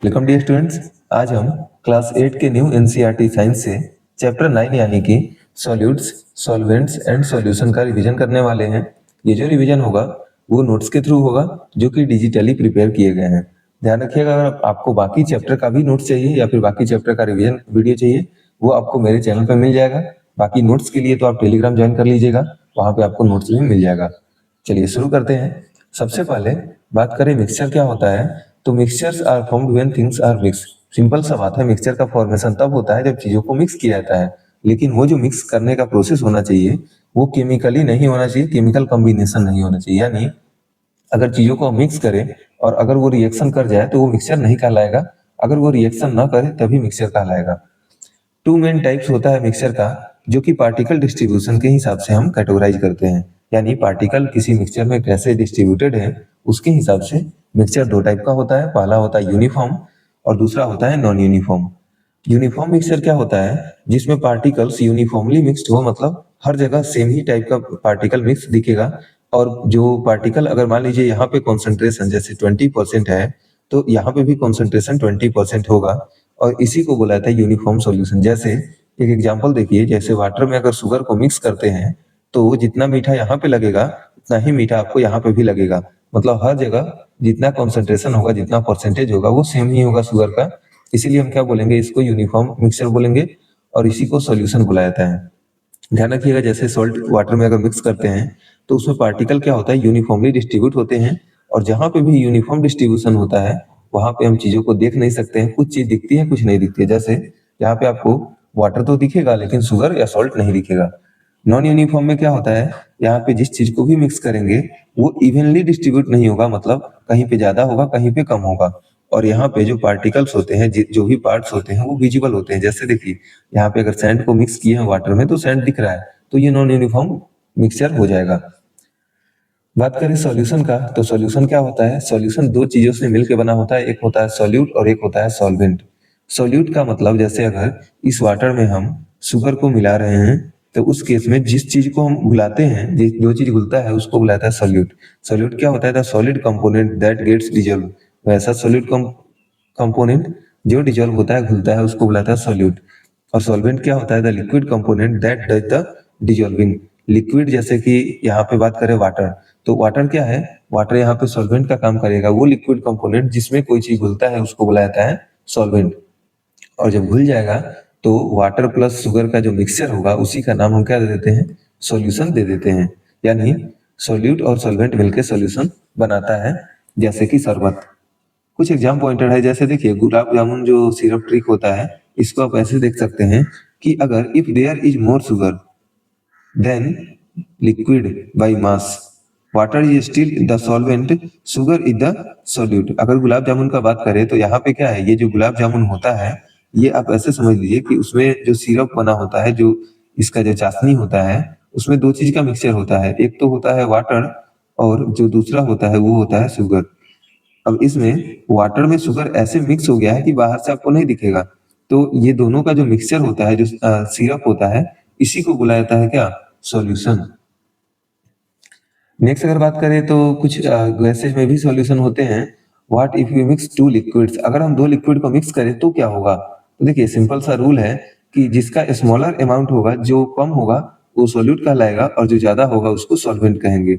Welcome dear students. आज हम class 8 के न्यू एनसीईआरटी साइंस से चैप्टर 9 यानी कि सॉल्यूट्स, सॉल्वेंट्स एंड सॉल्यूशन का रिवीजन करने वाले हैं। ये जो रिवीजन होगा वो नोट्स के थ्रू होगा जो कि डिजिटली प्रिपेयर किए गए हैं। ध्यान रखिएगा, अगर आपको बाकी चैप्टर का भी नोट्स चाहिए या फिर बाकी चैप्टर का रिवीजन वीडियो चाहिए, वो आपको मेरे चैनल पर मिल जाएगा। बाकी नोट्स के लिए तो आप टेलीग्राम ज्वाइन कर लीजिएगा, वहाँ पे आपको नोट्स भी मिल जाएगा। चलिए शुरू करते हैं। सबसे पहले बात करें मिक्सचर क्या होता है, तो mixtures are formed when things are mix. Simple सा बात है, मिक्सचर का फॉर्मेशन तब होता है जब चीजों को मिक्स किया जाता है। लेकिन वो जो मिक्स करने का प्रोसेस होना चाहिए वो केमिकली नहीं होना चाहिए, केमिकल कॉम्बिनेशन नहीं होना चाहिए। यानी अगर चीजों को मिक्स करें और अगर वो रिएक्शन कर जाए तो वो मिक्सचर नहीं कहलाएगा, अगर वो रिएक्शन ना करे तभी मिक्सचर कहलाएगा। टू मेन टाइप्स होता है मिक्सचर का, जो कि पार्टिकल डिस्ट्रीब्यूशन के हिसाब से हम कैटेगराइज करते हैं। यानी पार्टिकल किसी मिक्सचर में कैसे डिस्ट्रीब्यूटेड है उसके हिसाब से मिक्सचर दो टाइप का होता है। पहला होता है यूनिफॉर्म और दूसरा होता है नॉन यूनिफॉर्म। यूनिफॉर्म मिक्सचर क्या होता है, जिसमें पार्टिकल्स यूनिफॉर्मली मिक्स्ड हो, मतलब हर जगह सेम ही टाइप का पार्टिकल मिक्स दिखेगा। और जो पार्टिकल अगर मान लीजिए यहाँ पे कॉन्सेंट्रेशन जैसे 20% है तो यहाँ पे भी कॉन्सेंट्रेशन 20% होगा, और इसी को बोला जाता है यूनिफॉर्म सॉल्यूशन। जैसे एक एग्जांपल देखिए, जैसे वाटर में अगर शुगर को मिक्स करते हैं तो जितना मीठा यहाँ पे लगेगा उतना ही मीठा आपको यहाँ पे भी लगेगा। मतलब हर जगह जितना कॉन्सेंट्रेशन होगा, जितना परसेंटेज होगा वो सेम ही होगा शुगर का। इसीलिए हम क्या बोलेंगे, इसको यूनिफॉर्म मिक्सचर बोलेंगे और इसी को सॉल्यूशन बुलाया जाता है। ध्यान रखिएगा, जैसे सॉल्ट वाटर में अगर मिक्स करते हैं तो उसमें पार्टिकल क्या होता है, यूनिफॉर्मली डिस्ट्रीब्यूट होते हैं। और जहां पे भी यूनिफॉर्म डिस्ट्रीब्यूशन होता है वहां पे हम चीजों को देख नहीं सकते हैं, कुछ चीज दिखती है कुछ नहीं दिखती है। जैसे यहाँ पे आपको वाटर तो दिखेगा लेकिन शुगर या सॉल्ट नहीं दिखेगा। नॉन यूनिफॉर्म में क्या होता है, यहाँ पे जिस चीज को भी मिक्स करेंगे वो इवनली डिस्ट्रीब्यूट नहीं होगा, मतलब कहीं पे ज्यादा होगा कहीं पे कम होगा। और यहाँ पे जो पार्टिकल्स होते हैं, जो भी पार्ट्स होते हैं वो विजिबल होते हैं। जैसे देखिए यहाँ पे अगर सैंड को मिक्स किए हैं वाटर में तो सैंड दिख रहा है, तो ये नॉन यूनिफॉर्म मिक्सचर हो जाएगा। बात करें सॉल्यूशन का, तो सॉल्यूशन क्या होता है, सॉल्यूशन दो चीजों से मिलकर बना होता है, एक होता है सॉल्यूट और एक होता है सॉल्वेंट। सॉल्यूट का मतलब जैसे अगर इस वाटर में हम शुगर को मिला रहे हैं तो उस केस में जिस चीज को हम घुलाते हैं, जो चीज घुलता है उसको बुलाता है सॉल्यूट। सॉल्यूट क्या होता है, the solid component that gets dissolve. वैसा सॉलिड कंपोनेंट जो डिजॉल्व होता है, घुलता है, उसको बुलाता है सॉल्यूट। और सॉल्वेंट क्या होता है, the liquid component that does the dissolving. Liquid जैसे कि यहाँ पे बात करें वाटर, तो वाटर क्या है, वाटर यहाँ पे सॉल्वेंट का काम करेगा। वो लिक्विड कंपोनेंट जिसमें कोई चीज घुलता है उसको बुलाया जाता है सॉल्वेंट। और जब घुल जाएगा तो वाटर प्लस शुगर का जो मिक्सचर होगा उसी का नाम हम क्या दे देते हैं, सॉल्यूशन दे देते हैं। यानी सॉल्यूट और सॉल्वेंट मिलकर सॉल्यूशन बनाता है। जैसे कि शरबत, कुछ एग्जाम पॉइंटर है, जैसे देखिए गुलाब जामुन जो सिरप ट्रिक होता है, इसको आप ऐसे देख सकते हैं कि अगर if there is more sugar than liquid by mass, water is still the solvent, sugar is the solute. अगर गुलाब जामुन का बात करें तो यहाँ पे क्या है, ये जो गुलाब जामुन होता है ये आप ऐसे समझ लीजिए कि उसमें जो सिरप बना होता है, जो इसका जो चाशनी होता है, उसमें दो चीज का मिक्सचर होता है। एक तो होता है वाटर और जो दूसरा होता है वो होता है शुगर। अब इसमें वाटर में शुगर ऐसे मिक्स हो गया है कि बाहर से आपको नहीं दिखेगा, तो ये दोनों का जो मिक्सचर होता है, जो सिरप होता है, इसी को बुलाया जाता है क्या, सॉल्यूशन। नेक्स्ट अगर बात करें तो कुछ गैसेज में भी सॉल्यूशन होते हैं। What if you mix two liquids, अगर हम दो लिक्विड को मिक्स करें तो क्या होगा। तो देखिए सिंपल सा रूल है कि जिसका स्मॉलर अमाउंट होगा, जो कम होगा वो सॉल्यूट कहलाएगा और जो ज्यादा होगा उसको सॉल्वेंट कहेंगे।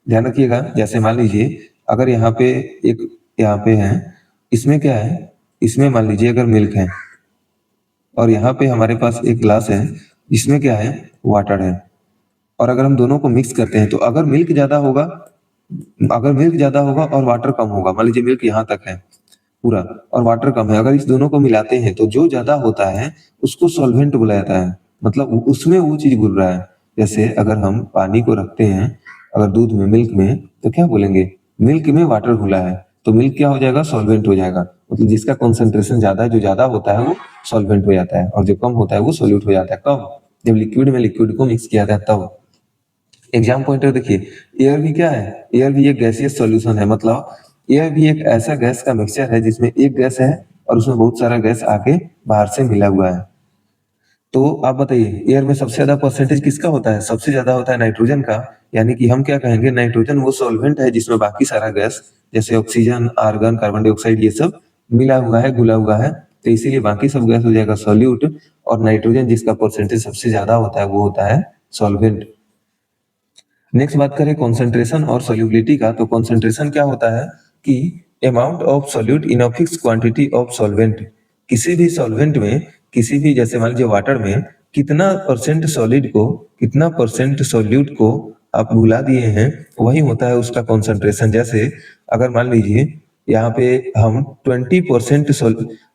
ध्यान रखिएगा, जैसे मान लीजिए अगर यहाँ पे एक, यहाँ पे है, इसमें क्या है, इसमें मान लीजिए अगर मिल्क है और यहाँ पे हमारे पास एक ग्लास है इसमें क्या है, वाटर है। और अगर हम दोनों को मिक्स करते हैं तो अगर मिल्क ज्यादा होगा, अगर मिल्क ज्यादा होगा और वाटर कम होगा, मान लीजिए मिल्क यहाँ तक है पूरा और वाटर कम है, अगर इस दोनों को मिलाते हैं तो जो ज्यादा होता है उसको सॉल्वेंट बुलाया जाता है। मतलब उसमें वो चीज घुल रहा है। जैसे अगर हम पानी को रखते हैं अगर दूध में, मिल्क में, तो क्या बोलेंगे, मिल्क में वाटर घुला है, तो मिल्क क्या हो जाएगा, सॉल्वेंट हो जाएगा। मतलब जिसका कॉन्सेंट्रेशन ज्यादा है, जो ज्यादा होता है वो सॉल्वेंट हो जाता है और जो कम होता है वो सोल्यूट हो जाता है। कब, जब लिक्विड में लिक्विड को मिक्स किया जाता है तब। एग्जाम पॉइंटर देखिए, एयर भी क्या है, एयर भी एक गैसियस सॉल्यूशन है। मतलब एयर भी एक ऐसा गैस का मिक्सचर है जिसमें एक गैस है और उसमें बहुत सारा गैस आके बाहर से मिला हुआ है। तो आप बताइए एयर में सबसे ज्यादा परसेंटेज किसका होता है, सबसे ज्यादा होता है नाइट्रोजन का। यानी कि हम क्या कहेंगे, नाइट्रोजन वो सॉल्वेंट है जिसमें बाकी सारा गैस जैसे ऑक्सीजन, आर्गन, कार्बन डाइऑक्साइड ये सब मिला हुआ है, घुला हुआ है, तो इसीलिए बाकी सब गैस हो जाएगा सॉल्यूट, और नाइट्रोजन जिसका परसेंटेज सबसे ज्यादा होता है वो होता है सॉल्वेंट। नेक्स्ट बात करें कॉन्सेंट्रेशन और सोल्यूबिलिटी का, तो कॉन्सेंट्रेशन क्या होता है कि amount of solute in a fix quantity of solvent. किसी भी सॉल्वेंट में, किसी भी, जैसे मान लीजिए वाटर में, कितना परसेंट सॉलिड को, कितना परसेंट सॉल्यूट को आप घुला दिए हैं, वही होता है उसका कॉन्सेंट्रेशन। जैसे अगर मान लीजिए यहाँ पे हम 20%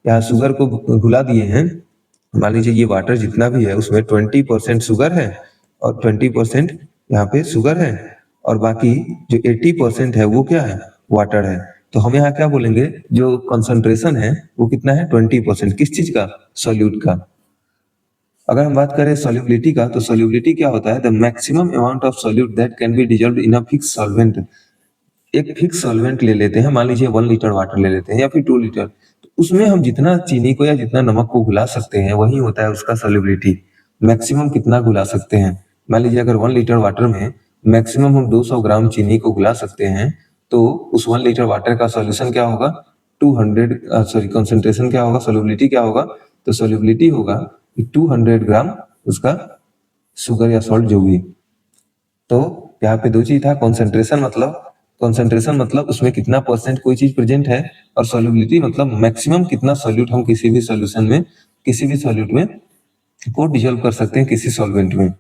यहाँ शुगर को घुला दिए हैं, मान लीजिए ये वाटर जितना भी है उसमें 20% शुगर है और 20% यहाँ पे शुगर है, और बाकी जो 80% है वो क्या है, वाटर है। तो हम यहाँ क्या बोलेंगे, जो कंसंट्रेशन है वो कितना है, 20%। किस चीज का, सॉल्यूट का। अगर हम बात करें सॉल्युबिलिटी का, तो सॉल्युबिलिटी क्या होता है, the maximum amount of solute that can be dissolved in a fix solvent. एक फिक्स सॉल्वेंट ले लेते हैं, मान लीजिए 1 लीटर वाटर ले लेते हैं या फिर 2 लीटर, तो उसमें हम जितना चीनी को या जितना नमक को घुला सकते हैं वही होता है उसका सॉल्युबिलिटी। मैक्सिमम कितना घुला सकते हैं, मान लीजिए अगर 1 लीटर वाटर में मैक्सिमम हम 200 ग्राम चीनी को घुला सकते हैं, तो उस 1 लीटर वाटर का सॉल्यूशन क्या होगा, 200, सॉरी कंसंट्रेशन क्या होगा, सॉल्युबिलिटी क्या होगा, तो सॉल्युबिलिटी होगा 200 ग्राम उसका शुगर या सॉल्ट जो भी। तो यहाँ पे दो चीज था, कंसंट्रेशन मतलब उसमें कितना परसेंट कोई चीज प्रेजेंट है, और सॉल्युबिलिटी मतलब मैक्सिमम कितना सॉल्यूट हम किसी भी सॉल्यूशन में, किसी भी सॉल्यूट में को डिजोल्व कर सकते हैं किसी सॉल्वेंट में।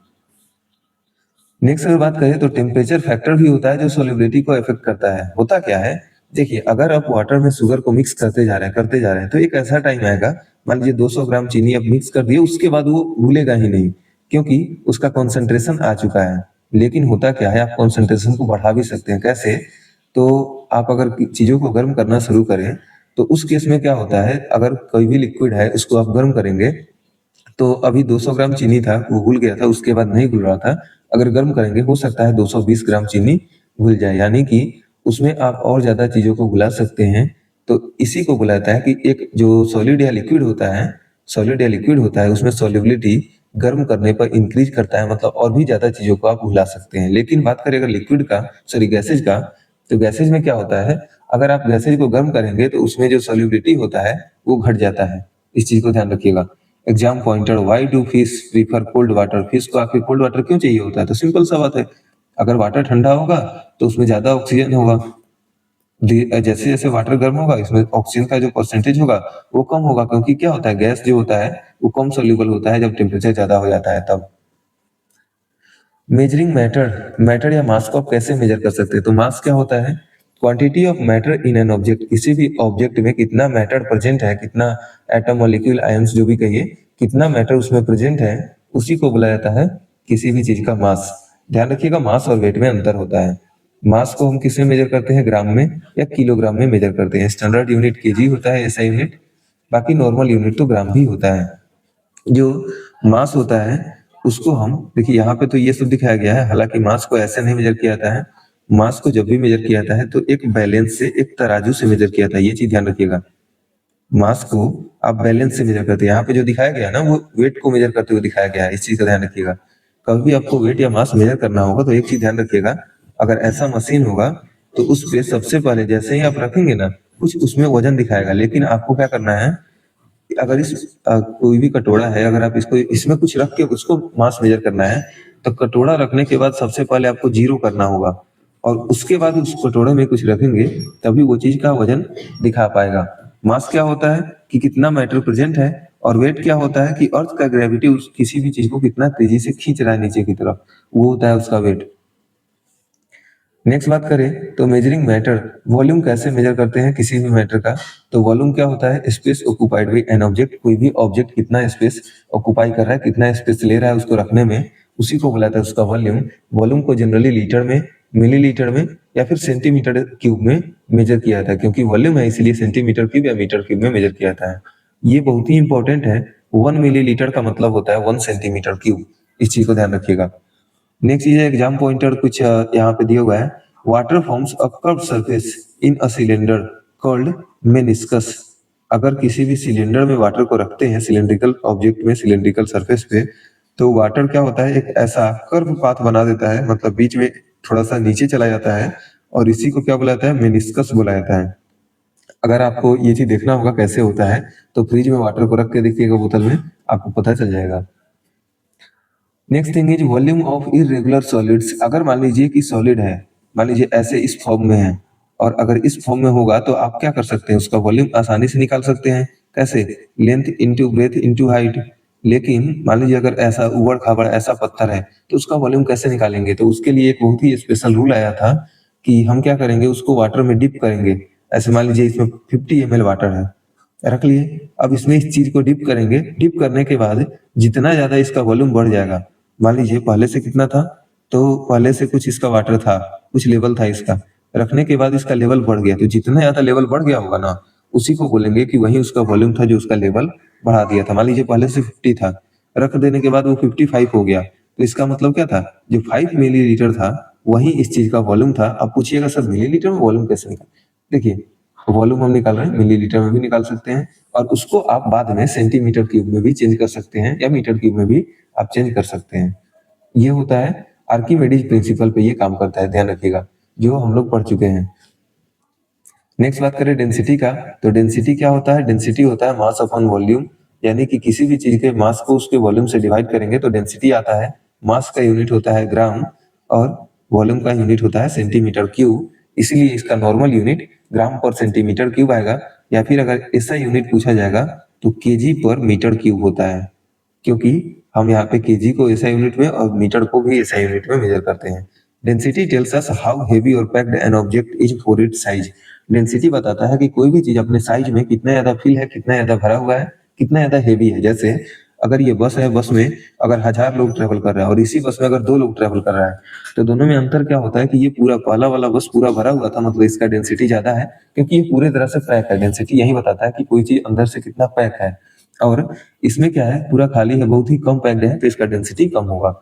नेक्स्ट अगर बात करें तो टेम्परेचर फैक्टर भी होता है जो सॉल्युबिलिटी को इफेक्ट करता है। होता क्या है, देखिए अगर आप वाटर में शुगर को मिक्स करते जा रहे हैं तो एक ऐसा टाइम आएगा, मान लीजिए 200 ग्राम चीनी अब मिक्स कर दिए, उसके बाद वो घुलेगा ही नहीं, क्योंकि उसका कॉन्सेंट्रेशन आ चुका है। लेकिन होता क्या है, आप कॉन्सेंट्रेशन को बढ़ा भी सकते हैं। कैसे, तो आप अगर चीजों को गर्म करना शुरू करें तो उस केस में क्या होता है, अगर कोई भी लिक्विड है उसको आप गर्म करेंगे, तो अभी 200 ग्राम चीनी था वो घुल गया था, उसके बाद नहीं घुल रहा था, अगर गर्म करेंगे हो सकता है 220 ग्राम चीनी घुल जाए, यानी कि उसमें आप और ज्यादा चीजों को घुला सकते हैं। तो इसी को बुलाता है कि एक जो सॉलिड या लिक्विड होता है, सॉलिड या लिक्विड होता है उसमें सॉल्युबिलिटी गर्म करने पर इंक्रीज करता है, मतलब और भी ज्यादा चीजों को आप घुला सकते हैं। लेकिन बात करें अगर लिक्विड का, सॉरी गैसेज का, तो गैसेज में क्या होता है, अगर आप गैसेज को गर्म करेंगे तो उसमें जो सॉल्युबिलिटी होता है वो घट जाता है। इस चीज को ध्यान रखिएगा। Exam pointer, why do fish prefer cold water. Fish को आखिर कोल्ड वाटर क्यों चाहिए होता है, तो सिंपल सा बात है, अगर वाटर ठंडा होगा तो उसमें ज्यादा ऑक्सीजन होगा, जैसे जैसे वाटर गर्म होगा इसमें ऑक्सीजन का जो परसेंटेज होगा वो कम होगा, क्योंकि क्या होता है, गैस जो होता है वो कम सोल्यूबल होता है जब टेम्परेचर ज्यादा हो जाता है तब। मेजरिंग मैटर या मास को आप कैसे मेजर कर सकते हैं, तो मास क्या होता है, quantity of matter in an object. किसी भी ऑब्जेक्ट में कितना मैटर प्रेजेंट है, कितना एटम मॉलिक्यूल आयंस जो भी कहिए, कितना मैटर उसमें प्रेजेंट है, उसी को बोला जाता है किसी भी चीज का मास। ध्यान रखिएगा मास और वेट में अंतर होता है। मास को हम किस में मेजर करते हैं, ग्राम में या किलोग्राम में मेजर करते हैं। स्टैंडर्ड यूनिट केजी होता है, ऐसा यूनिट, बाकी नॉर्मल यूनिट तो ग्राम भी होता है। जो मास होता है उसको हम, देखिए यहाँ पे तो ये सब दिखाया गया है, हालांकि मास को ऐसे नहीं मेजर किया जाता है। मास को जब भी मेजर किया जाता है तो एक बैलेंस से, एक तराजू से मेजर किया जाता है, ये चीज ध्यान रखिएगा। मास को आप बैलेंस से मेजर करते हैं, यहाँ पे जो दिखाया गया है ना वो वेट को मेजर करते हुए दिखाया गया है, इस चीज का ध्यान रखिएगा। कभी भी आपको वेट या मास मेजर करना होगा तो एक चीज ध्यान रखिएगा, अगर ऐसा मशीन होगा तो उस पे सबसे पहले जैसे ही आप रखेंगे ना, कुछ उसमें वजन दिखाएगा, लेकिन आपको क्या करना है, अगर कोई भी कटोरा है, अगर आप इसको इसमें कुछ रख के उसको मास मेजर करना है, तो कटोरा रखने के बाद सबसे पहले आपको जीरो करना होगा, और उसके बाद उस कटोरे में कुछ रखेंगे, तभी वो चीज का वजन दिखा पाएगा। मास क्या होता है कि कितना मैटर प्रेजेंट है, और वेट क्या होता है कि अर्थ का ग्रेविटी उस किसी भी चीज को कितना तेजी से खींच रहा है नीचे की तरफ, वो होता है उसका वेट। नेक्स्ट बात करें तो मेजरिंग मैटर, वॉल्यूम कैसे मेजर करते हैं किसी भी मैटर का, तो वॉल्यूम क्या होता है, space occupied by an object. कोई भी ऑब्जेक्ट कितना स्पेस ऑक्युपाई कर रहा है, कितना स्पेस ले रहा है उसको रखने में, उसी को बुलाता है उसका वॉल्यूम। वॉल्यूम को जनरली लीटर में, मिलीलीटर में या फिर सेंटीमीटर क्यूब में मेजर किया जाता है, क्योंकि वॉल्यूम है इसलिए सेंटीमीटर क्यूब या मीटर क्यूब में मेजर किया जाता है। ये बहुत ही इंपॉर्टेंट है, 1 मिलीलीटर का मतलब होता है 1 सेंटीमीटर क्यूब, इस चीज को ध्यान रखिएगा। नेक्स्ट चीज है एग्जाम पॉइंटर, कुछ यहाँ पे दिया हुआ है, water forms a curve surface in a cylinder called meniscus. अगर किसी भी सिलेंडर में वाटर को रखते हैं, सिलेंड्रिकल ऑब्जेक्ट में, सिलेंड्रिकल सरफेस पे, तो वाटर क्या होता है, एक ऐसा कर्व पाथ बना देता है, मतलब बीच में थोड़ा सा नीचे चला जाता है, और इसी को क्या बुलाता है, मेनिस्कस बुलाया जाता है। अगर आपको ये चीज देखना होगा कैसे होता है तो फ्रिज में वाटर को रख के देखिएगा बोतल में, आपको पता चल जाएगा। Next thing is volume of irregular solids. अगर मान लीजिए कि सॉलिड है, मान लीजिए ऐसे इस फॉर्म में है, और अगर इस फॉर्म में होगा तो आप क्या कर सकते हैं, उसका वॉल्यूम आसानी से निकाल सकते हैं। कैसे? Length into breadth into height. लेकिन मान लीजिए अगर ऐसा उबड़ खाबड़ ऐसा पत्थर है तो उसका वॉल्यूम कैसे निकालेंगे? तो उसके लिए एक बहुत ही स्पेशल रूल आया था कि हम क्या करेंगे, उसको वाटर में डिप करेंगे। ऐसे मान लीजिए इसमें 50 ml वाटर है, रख लिए। अब इसमें इस चीज को डिप करेंगे, डिप करने के बाद जितना ज्यादा इसका वॉल्यूम बढ़ जाएगा, मान लीजिए पहले से कितना था, तो पहले से कुछ इसका वाटर था, कुछ लेवल था इसका, रखने के बाद इसका लेवल बढ़ गया, तो जितना ज्यादा लेवल बढ़ गया होगा ना, उसी को बोलेंगे कि वही उसका वॉल्यूम था जो उसका लेवल बढ़ा दिया था। मान लीजिए पहले से 50 था, रख देने के बाद वो 55 हो गया, तो इसका मतलब क्या था, जो 5 मिलीलीटर था वही इस चीज का वॉल्यूम था। अब पूछिएगा सर मिलीलीटर में वॉल्यूम कैसे निकाल? देखिए, वॉल्यूम हम निकाल रहे हैं, मिलीलीटर में भी निकाल सकते हैं, और उसको आप बाद में सेंटीमीटर क्यूब में भी चेंज कर सकते हैं, या मीटर क्यूब में भी आप चेंज कर सकते हैं। ये होता है आर्किमिडीज प्रिंसिपल पे ये काम करता है, ध्यान रखिएगा, जो हम लोग पढ़ चुके हैं। नेक्स्ट बात करें डेंसिटी का, तो डेंसिटी क्या होता है? डेंसिटी होता है मास अपॉन वॉल्यूम, यानी कि किसी भी चीज के मास को उसके वॉल्यूम से डिवाइड करेंगे तो डेंसिटी आता है। मास का यूनिट होता है ग्राम, और वॉल्यूम का यूनिट होता है सेंटीमीटर क्यूब, इसलिए इसका नॉर्मल यूनिट ग्राम पर सेंटीमीटर क्यूब आएगा, या फिर अगर ऐसा यूनिट पूछा जाएगा तो केजी पर मीटर क्यूब होता है, क्योंकि हम यहाँ पे केजी को ऐसा यूनिट में और मीटर को भी ऐसा यूनिट में मेजर करते हैं। Density tells us how heavy और packed an object is for its size. Density बताता है कि कोई भी चीज अपने साइज में कितना ज्यादा फिल है, कितना ज्यादा भरा हुआ है, कितना ज्यादा हेवी है। जैसे अगर ये बस है, बस में अगर 1000 लोग ट्रेवल कर रहे हैं और इसी बस में अगर 2 लोग ट्रेवल कर रहा है, तो दोनों में अंतर क्या होता है कि ये पूरा पहला वाला बस पूरा भरा हुआ था, मतलब इसका डेंसिटी ज्यादा है, क्योंकि ये पूरे तरह से पैक है। डेंसिटी यही बताता है कि कोई चीज अंदर से कितना पैक है, और इसमें क्या है, पूरा खाली है, बहुत ही कम पैक्ड है, तो इसका डेंसिटी कम होगा।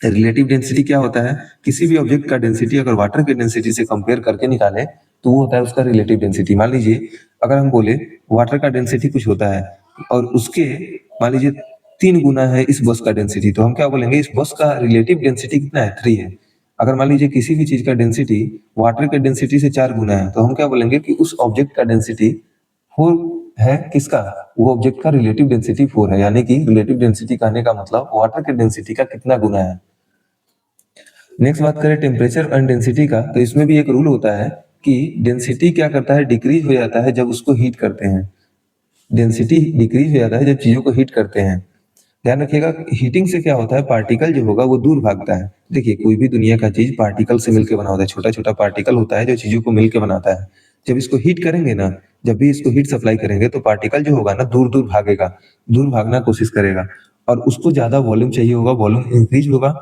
रिलेटिव डेंसिटी क्या होता है? किसी भी ऑब्जेक्ट का डेंसिटी अगर वाटर की डेंसिटी से कंपेयर करके निकाले तो वो होता है उसका रिलेटिव डेंसिटी। मान लीजिए अगर हम बोले वाटर का डेंसिटी कुछ होता है, और उसके मान लीजिए 3 गुना है इस बस का डेंसिटी, तो हम क्या बोलेंगे, इस बस का रिलेटिव डेंसिटी कितना है? 3 है। अगर मान लीजिए किसी भी चीज का डेंसिटी वाटर के डेंसिटी से 4 गुना है, तो हम क्या बोलेंगे कि उस ऑब्जेक्ट का डेंसिटी 4 है। किसका? वो ऑब्जेक्ट का रिलेटिव डेंसिटी 4 है, यानी कि रिलेटिव डेंसिटी कहने का मतलब वाटर के डेंसिटी का कितना गुना है। नेक्स्ट बात करें टेम्परेचर एंड डेंसिटी का, तो इसमें भी एक रूल होता है कि डेंसिटी क्या करता है, डिक्रीज हो जाता है जब उसको हीट करते हैं। डेंसिटी डिक्रीज हो जाता है जब चीजों को हीट करते हैं। ध्यान रखिएगा, हीटिंग से क्या होता है, पार्टिकल जो होगा वो दूर भागता है। देखिए कोई भी दुनिया का चीज पार्टिकल से मिलकर बना होता है, छोटा छोटा पार्टिकल होता है जो चीजों को मिलकर बनाता है। जब इसको हीट करेंगे ना, जब भी इसको हीट सप्लाई करेंगे तो पार्टिकल जो होगा ना दूर दूर भागेगा, दूर भागना कोशिश करेगा, और उसको ज्यादा वॉल्यूम चाहिए होगा, वॉल्यूम इंक्रीज होगा।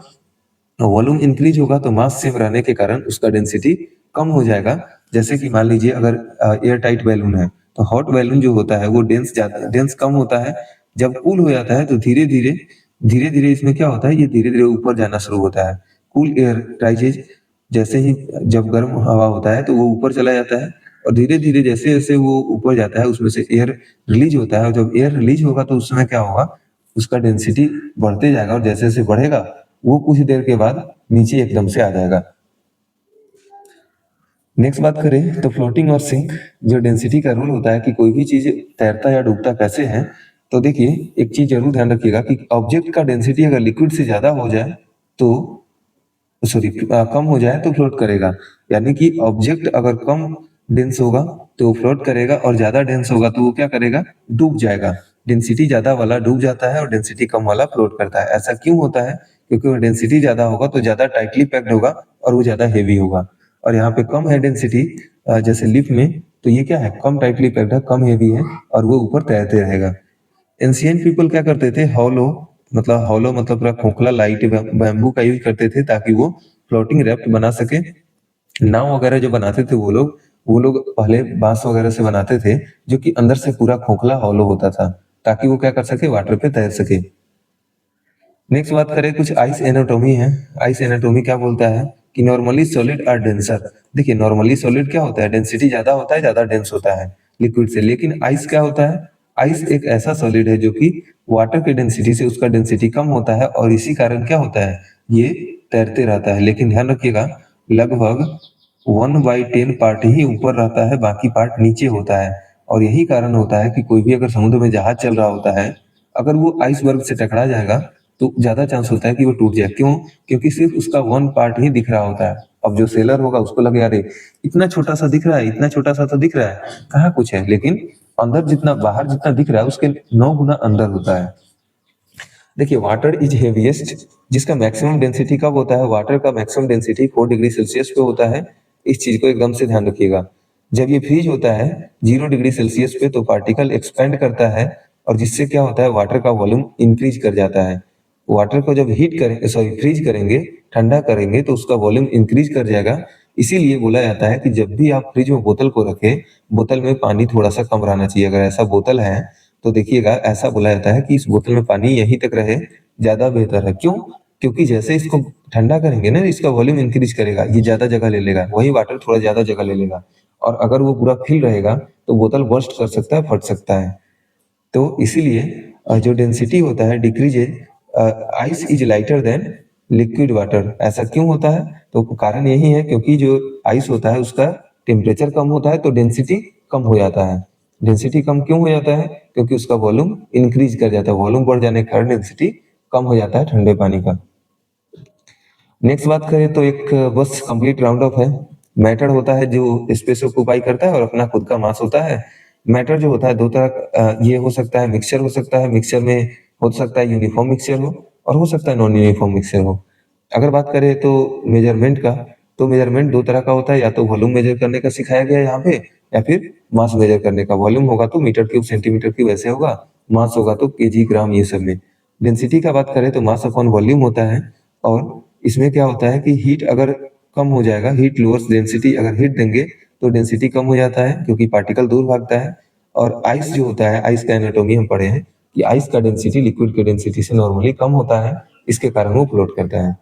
वॉल्यूम इंक्रीज होगा तो मास सेम रहने के कारण उसका डेंसिटी कम हो जाएगा। जैसे कि मान लीजिए अगर एयर टाइट बैलून है, तो हॉट बैलून जो होता है वो डेंस कम होता है। जब कूल हो जाता है तो धीरे धीरे इसमें क्या होता है, ये धीरे धीरे ऊपर जाना शुरू होता है। कूल एयर राइजेज, जैसे ही जब गर्म हवा होता है तो वो ऊपर चला जाता है, और धीरे धीरे जैसे जैसे वो ऊपर जाता है उसमें से एयर रिलीज होता है, और जब एयर रिलीज होगा तो उस समय क्या होगा, उसका डेंसिटी बढ़ते जाएगा, और जैसे जैसे बढ़ेगा वो कुछ देर के बाद नीचे एकदम से आ जाएगा। नेक्स्ट बात करें तो फ्लोटिंग और सिंक, जो डेंसिटी का रूल होता है कि कोई भी चीज तैरता या डूबता कैसे है। तो देखिए एक चीज जरूर ध्यान रखिएगा कि ऑब्जेक्ट का डेंसिटी अगर लिक्विड से ज्यादा हो जाए तो सॉरी कम हो जाए तो फ्लोट करेगा। यानी कि ऑब्जेक्ट अगर कम डेंस होगा तो वो फ्लोट करेगा, और ज्यादा डेंस होगा तो वो क्या करेगा, डूब जाएगा। डेंसिटी ज्यादा वाला डूब जाता है और डेंसिटी कम वाला फ्लोट करता है। ऐसा क्यों होता है? क्योंकि वो डेंसिटी ज्यादा होगा तो ज्यादा टाइटली पैक्ड होगा और वो ज्यादा हेवी होगा, और यहाँ पे कम है डेंसिटी जैसे लिफ्ट में, तो ये क्या है, कम टाइटली पैक्ड है, कम हेवी है, और वो ऊपर तैरते रहेगा। एंशियंट पीपल क्या करते थे, हॉलो मतलब पूरा खोखला लाइट बैम्बू का यूज करते थे ताकि वो फ्लोटिंग रैफ्ट बना सके। नाव वगैरह जो बनाते थे वो लोग पहले बांस वगैरह से बनाते थे, जो कि अंदर से पूरा खोखला हॉलो होता था, ताकि वो क्या कर सके, वाटर पे तैर सके। नेक्स्ट बात करें, कुछ आइस एनाटोमी है। आइस एनाटोमी क्या बोलता है कि नॉर्मली सॉलिड आर डेंसर। देखिए नॉर्मली सॉलिड क्या होता है, डेंसिटी ज्यादा होता है, ज्यादा डेंस होता है लिक्विड से। लेकिन आइस क्या होता है, आइस एक ऐसा सॉलिड है जो कि वाटर की डेंसिटी से उसका डेंसिटी कम होता है, और इसी कारण क्या होता है, ये तैरते रहता है। लेकिन ध्यान रखिएगा, लगभग 1/10 पार्ट ही ऊपर रहता है, बाकी पार्ट नीचे होता है। और यही कारण होता है कि कोई भी अगर समुद्र में जहाज चल रहा होता है, अगर वो आइसबर्ग से टकरा जाएगा तो ज्यादा चांस होता है कि वो टूट जाए। क्यों? क्योंकि सिर्फ उसका वन पार्ट ही दिख रहा होता है। अब जो सेलर होगा उसको लगे अरे इतना छोटा सा दिख रहा है, इतना छोटा सा तो दिख रहा है, कहाँ कुछ है, लेकिन अंदर जितना बाहर जितना दिख रहा है उसके 9 गुना अंदर होता है। देखिए वाटर इज हेवीएस्ट, जिसका मैक्सिमम डेंसिटी कब होता है? वाटर का मैक्सिमम डेंसिटी 4 डिग्री सेल्सियस पे होता है। इस चीज को एकदम से ध्यान रखिएगा। जब ये फ्रीज होता है 0 डिग्री सेल्सियस पे तो पार्टिकल एक्सपेंड करता है, और जिससे क्या होता है, वाटर का वॉल्यूम इंक्रीज कर जाता है। वाटर को जब हीट करेंगे, सॉरी फ्रीज करेंगे, ठंडा करेंगे तो उसका वॉल्यूम इंक्रीज कर जाएगा। इसीलिए बोला जाता है कि जब भी आप फ्रिज में बोतल को रखें, बोतल में पानी थोड़ा सा कम रहना चाहिए। अगर ऐसा बोतल है तो देखिएगा, ऐसा बोला जाता है कि इस बोतल में पानी यहीं तक रहे, ज्यादा बेहतर है। क्यों? क्योंकि जैसे इसको ठंडा करेंगे ना, इसका वॉल्यूम इंक्रीज करेगा, ये ज्यादा जगह ले लेगा, वही वाटर थोड़ा ज्यादा जगह ले लेगा। और अगर वो पूरा फिल रहेगा तो बोतल बर्स्ट कर सकता है, फट सकता है। तो इसीलिए जो डेंसिटी होता है decreases, ice is lighter than liquid water. ऐसा क्यों होता है? तो कारण यही है क्योंकि जो आइस होता है उसका टेम्परेचर कम होता है तो डेंसिटी कम हो जाता है। डेंसिटी कम क्यों हो जाता है? क्योंकि उसका वॉल्यूम इंक्रीज कर जाता है। वॉल्यूम बढ़ जाने के कारण डेंसिटी कम हो जाता है ठंडे पानी का। नेक्स्ट बात करें तो एक बस कंप्लीट राउंड ऑफ है। मैटर होता है जो स्पेस ऑक्यूपाई करता है और अपना खुद का मास होता है। मैटर जो होता है दो तरह ये हो सकता है, मिक्सचर हो सकता है। मिक्सचर में हो सकता है यूनिफॉर्म मिक्सचर हो और हो सकता है नॉन यूनिफॉर्म मिक्सचर हो। अगर बात करें तो मेजरमेंट का, तो मेजरमेंट दो तरह का होता है, या तो वॉल्यूम मेजर करने का सिखाया गया है यहाँ पे, या फिर मास मेजर करने का। वॉल्यूम होगा तो मीटर क्यूब सेंटीमीटर क्यूब ऐसे होगा, मास होगा तो केजी ग्राम ये सब में। डेंसिटी का बात करें तो मास अपॉन वॉल्यूम होता है। और इसमें क्या होता है कि हीट अगर कम हो जाएगा, हीट लोअर्स डेंसिटी, अगर हीट देंगे तो डेंसिटी कम हो जाता है क्योंकि पार्टिकल दूर भागता है। और आइस जो होता है, आइस का एनाटॉमी हम पढ़े हैं कि आइस का डेंसिटी लिक्विड के डेंसिटी से नॉर्मली कम होता है, इसके कारण वो फ्लोट करता है।